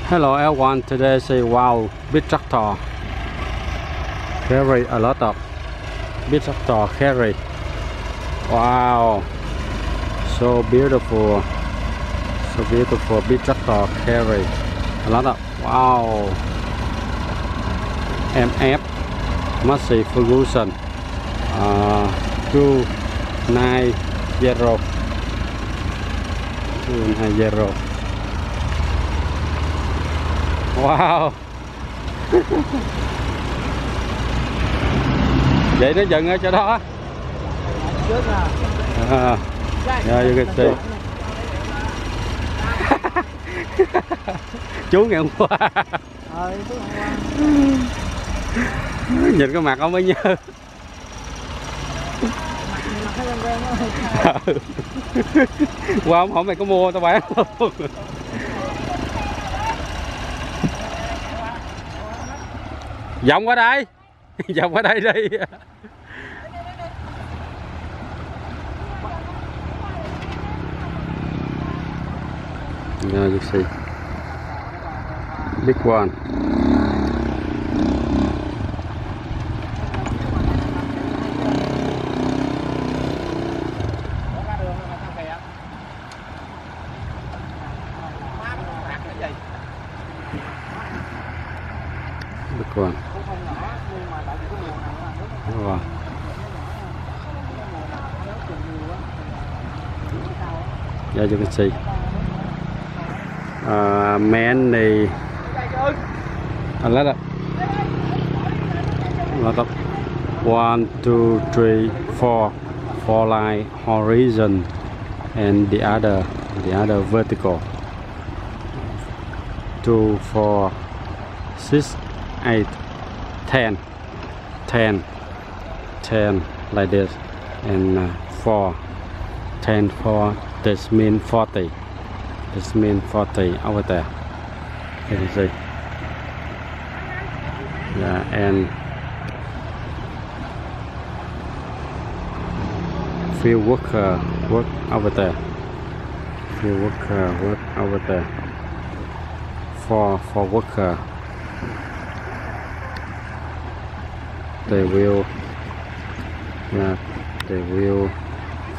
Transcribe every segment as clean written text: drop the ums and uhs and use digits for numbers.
Hello everyone, today say wow, big tractor carry a lot of big tractor carry. Wow, so beautiful big tractor carry a lot of wow. MF Massey Ferguson 290 290. Wow. Vậy nó dừng ở chỗ đó. Yeah, you can see. Chú ngày hôm qua. Nhìn cái mặt ông mới nhớ. Qua ông hỏi mày có mua tao bán luôn. Vòng qua đây. Vòng qua đây đi. Yeah, you see. Big one. Big one. Wow. Yeah, you can see. Many a lot of 1, 2, 3, 4 line horizon and the other vertical 2, 4, 6, 8, 10 like this, and 4 10 4, this means 40. This means 40 over there. You can see. Yeah, and field worker work over there. Field worker work over there. For worker, they will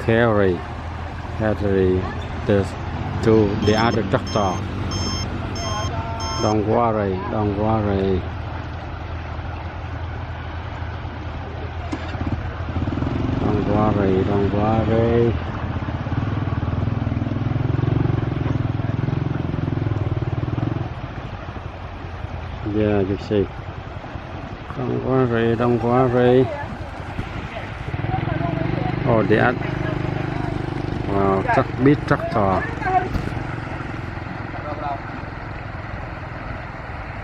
carry this to the other tractor. Don't worry. Don't worry. Yeah, you see. Don't worry. Oh, the other. Wow, big tractor.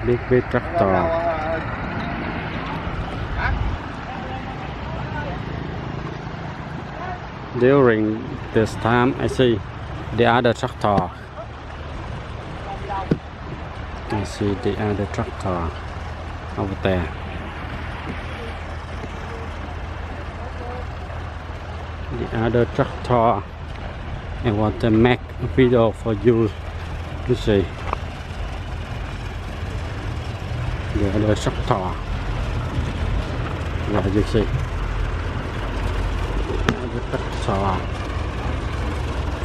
Big tractor. During this time, I see the other tractor. I see the other tractor over there. The other tractor. I want to make a video for you to see. The other tractor. Yeah, you see. The other tractor.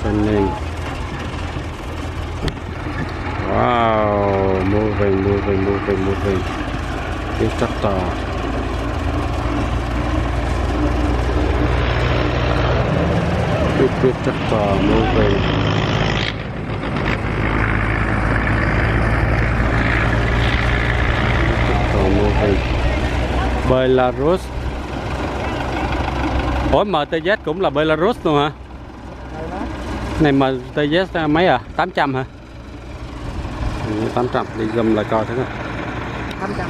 Turning. Wow, moving. Big tractor. Big tractor moving. Belarus. Ủa MTZ cũng là Belarus luôn hả? Này MTZ mấy à? 800 hả? 800 đi zoom lại coi thế nào. 800.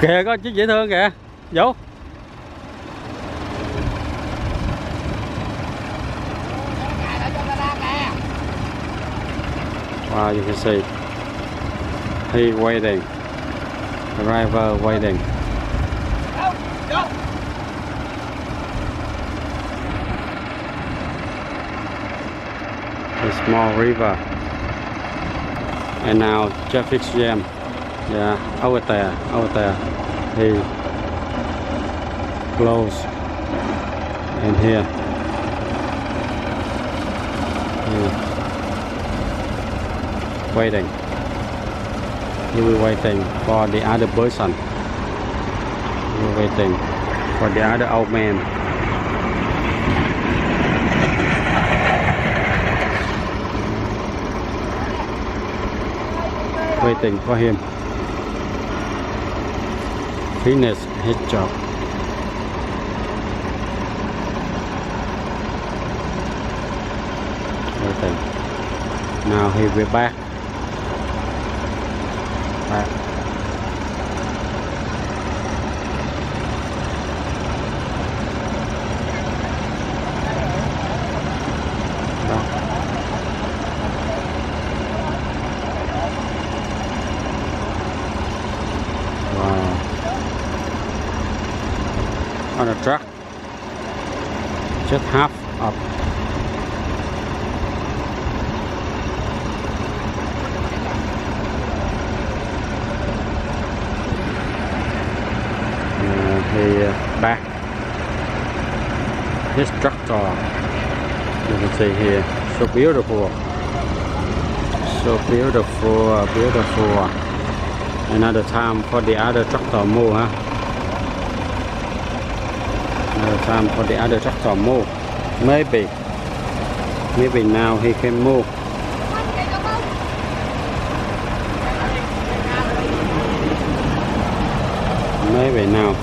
Kìa có chiếc dễ thương kìa. Vũ. Wow, you can see. He waiting. Driver waiting. a small river. And now traffic jam. Yeah, over there. He close. And here. Waiting. He will waiting for the other person. He will waiting for the other old man. Waiting for him. Finish his job. Waiting. Now he will back. On a truck, just half up. He back his tractor. You can see here, so beautiful, beautiful. Another time for the other tractor move, huh? Another time for the other tractor move. Maybe now he can move. Maybe now.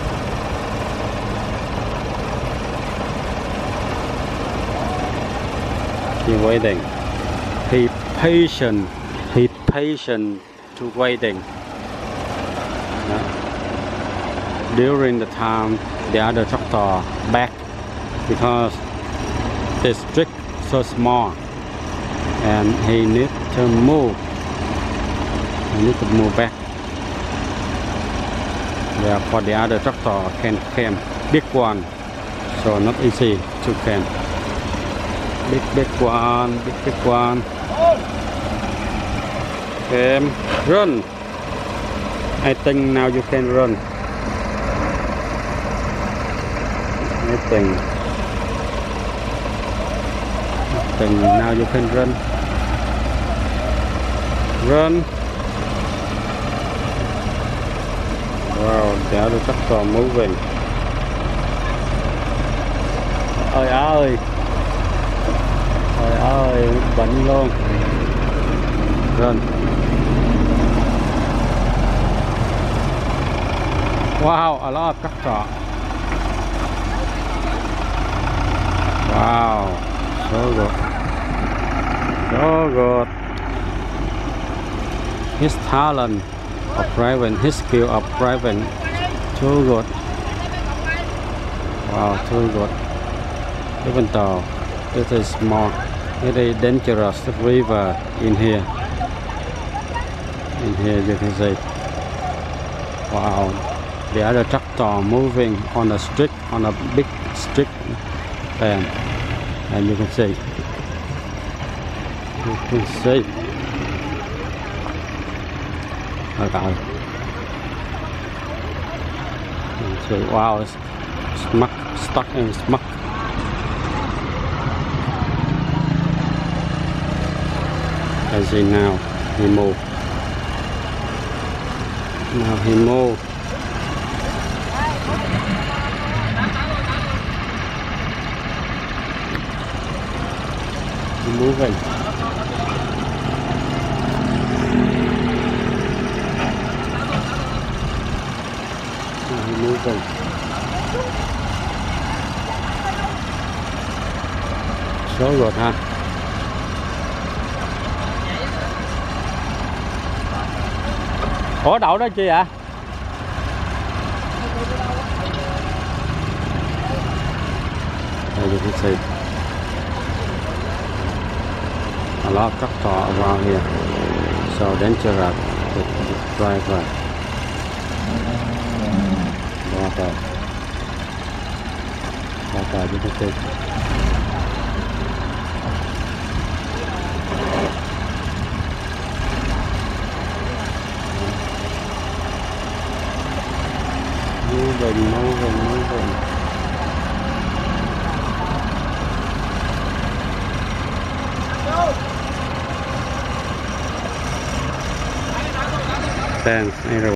He waiting. He patient to waiting. During the time the other tractor back, because the street so small and he need to move. He need to move back. Yeah, for the other tractor can come big one, so not easy to come. Big one. Came, run. I think now you can run. I think now you can run. Run. Wow, the other tractor moving. Ôi ơi, bệnh luôn. Run. Wow, a lot of tractor. Wow, so good. His talent of driving, his skill of driving, too good. Wow, too good. Even though it is small, very dangerous river in here. In here you can see. Wow, the other tractor moving on a street, on a big street, and you can see. Okay. So, wow, it's stuck in smuck. As see now, he moved. Now he moved. He's moving. Moving. Số ruột ha. Ủa đậu đó chi ạ? Đây you can see a lot of tractor around here, so dangerous to drive. Water, you can see. moving. Thanks,